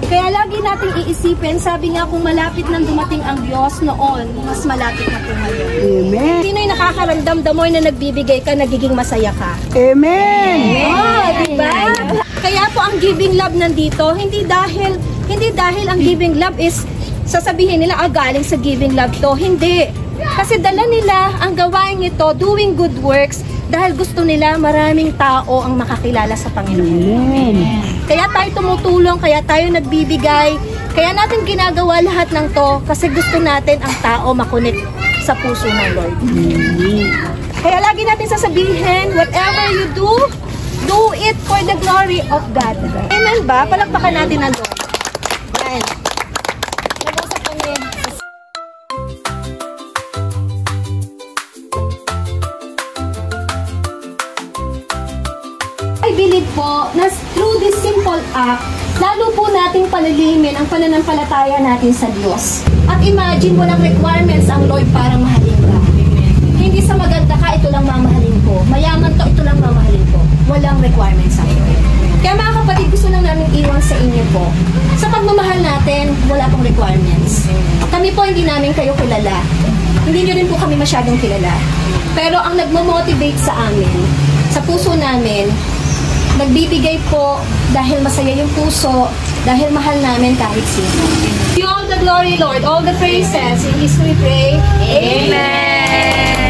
Kaya lagi nating iisipin, sabi nga kung malapit nang dumating ang Diyos noon, mas malapit na po ngayon. Amen. Sino'y nakakaramdam damoy na nagbibigay ka, nagiging masaya ka? Amen. Oh, diba? Kaya po ang giving love nandito, hindi dahil ang giving love is sasabihin nila, galing sa giving love to. Hindi. Kasi dala nila ang gawain ito, doing good works, dahil gusto nila maraming tao ang makakilala sa Panginoon. Amen. Kaya tayo tumutulong, kaya tayo nagbibigay, kaya natin ginagawa lahat ng to kasi gusto natin ang tao makunik sa puso ng Lord. Kaya lagi natin sasabihin, whatever you do, do it for the glory of God. Amen ba? Palakpakan natin ang Lord. Yan. Nag-usap kami. I believe po na through this simple act, lalo po nating palilimin ang pananampalataya natin sa Diyos. At imagine, walang requirements ang Lord para mahalin ka. Hindi sa maganda ka, ito lang mamahalin ko. Mayaman to, ito lang mamahalin ko. Walang requirements ang Lord. Kaya mga kapatid, gusto lang namin iwan sa inyo po. Sa pagmamahal natin, wala pong requirements. Kami po, hindi namin kayo kilala. Hindi nyo rin po kami masyadong kilala. Pero ang nagmo-motivate sa amin, sa puso namin, nagbibigay po dahil masaya yung puso, dahil mahal namin kahit sino. You all the glory, Lord, all the praises. In His we pray. Amen.